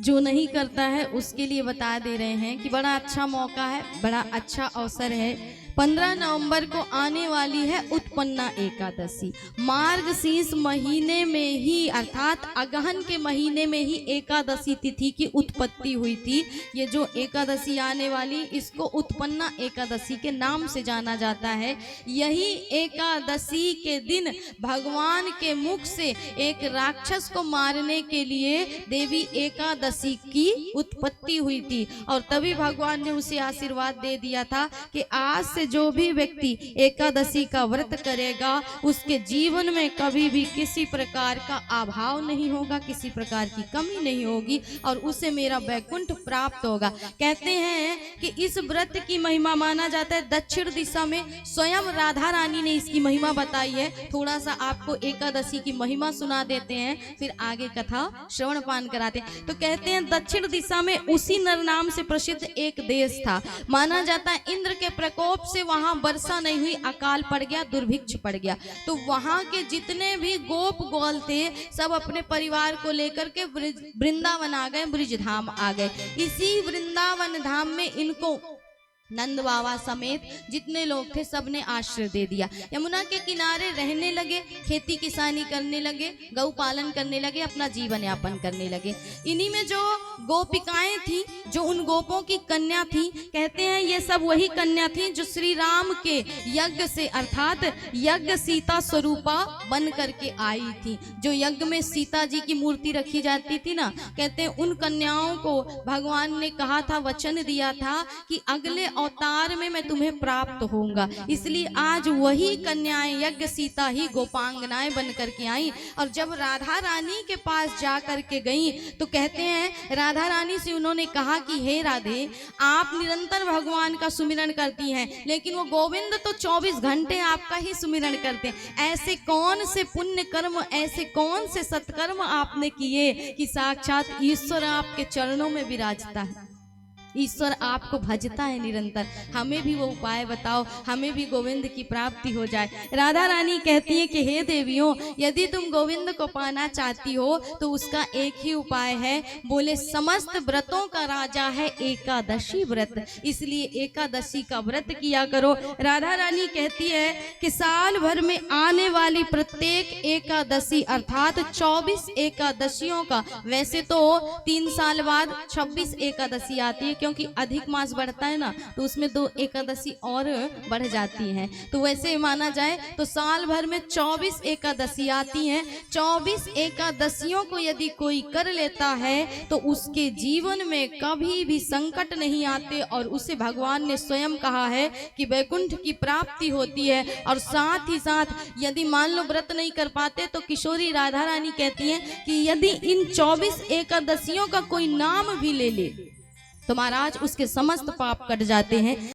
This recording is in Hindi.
जो नहीं करता है उसके लिए बता दे रहे हैं कि बड़ा अच्छा मौका है, बड़ा अच्छा अवसर है। 15 नवंबर को आने वाली है उत्पन्ना एकादशी। मार्गशीर्ष महीने में ही अर्थात अगहन के महीने में ही एकादशी तिथि की उत्पत्ति हुई थी। ये जो एकादशी आने वाली इसको उत्पन्ना एकादशी के नाम से जाना जाता है। यही एकादशी के दिन भगवान के मुख से एक राक्षस को मारने के लिए देवी एकादशी की उत्पत्ति हुई थी और तभी भगवान ने उसे आशीर्वाद दे दिया था कि आज से जो भी व्यक्ति एकादशी का व्रत करेगा उसके जीवन में कभी भी किसी प्रकार का अभाव नहीं होगा, किसी प्रकार की कमी नहीं होगी और उसे मेरा वैकुंठ प्राप्त होगा। कहते हैं कि इस व्रत की महिमा माना जाता है दक्षिण दिशा में स्वयं राधा रानी ने इसकी महिमा बताई है। थोड़ा सा आपको एकादशी की महिमा सुना देते हैं, फिर आगे कथा श्रवण पान कराते हैं। तो कहते हैं दक्षिण दिशा में उसी नर नाम से प्रसिद्ध एक देश था। माना जाता है इंद्र के प्रकोप से वहां वर्षा नहीं हुई, अकाल पड़ गया, दुर्भिक्ष पड़ गया। तो वहां के जितने भी गोप ग्वाल थे सब अपने परिवार को लेकर के वृंदावन आ गए, ब्रिजधाम आ गए। इसी वृंदावन धाम में इनको नंद बाबा समेत जितने लोग थे सबने आश्रय दे दिया। यमुना के किनारे रहने लगे, खेती किसानी करने लगे, गौ पालन करने लगे, अपना जीवन यापन करने लगे। इन्हीं में जो गोपिकाएं थी, जो उन गोपों की कन्या थी, कहते हैं ये सब वही कन्या थी जो श्री राम के यज्ञ से अर्थात यज्ञ सीता स्वरूपा बन करके आई थी। जो यज्ञ में सीता जी की मूर्ति रखी जाती थी ना, कहते हैं उन कन्याओं को भगवान ने कहा था, वचन दिया था कि अगले अवतार में मैं तुम्हें प्राप्त होऊंगा। इसलिए आज वही कन्याएं यज्ञ सीता ही गोपांगनाएं बन करके आई और जब राधा रानी के पास जा करके गई तो कहते हैं राधा रानी से उन्होंने कहा कि हे राधे, आप निरंतर भगवान का सुमिरन करती हैं लेकिन वो गोविंद तो 24 घंटे आपका ही सुमिरन करते हैं। ऐसे कौन से पुण्य कर्म, ऐसे कौन से सत्कर्म आपने किए कि साक्षात ईश्वर आपके चरणों में विराजता है, ईश्वर आपको भजता है निरंतर। हमें भी वो उपाय बताओ, हमें भी गोविंद की प्राप्ति हो जाए। राधा रानी कहती है कि हे देवियों, यदि तुम गोविंद को पाना चाहती हो तो उसका एक ही उपाय है। बोले समस्त व्रतों का राजा है एकादशी व्रत, इसलिए एकादशी का व्रत किया करो। राधा रानी कहती है कि साल भर में आने वाली प्रत्येक एकादशी अर्थात 24 एकादशियों का, वैसे तो 3 साल बाद 26 एकादशी आती है क्योंकि अधिक मास बढ़ता है ना, तो उसमें 2 एकादशी और बढ़ जाती हैं। तो वैसे माना जाए तो साल भर में 24 एकादशी आती हैं। 24 एकादशियों को यदि कोई कर लेता है तो उसके जीवन में कभी भी संकट नहीं आते और उसे भगवान ने स्वयं कहा है कि वैकुंठ की प्राप्ति होती है। और साथ ही साथ यदि मान लो व्रत नहीं कर पाते तो किशोरी राधा रानी कहती हैं कि यदि इन 24 एकादशियों का कोई नाम भी ले ले तो महाराज उसके समस्त पाप कट जाते हैं।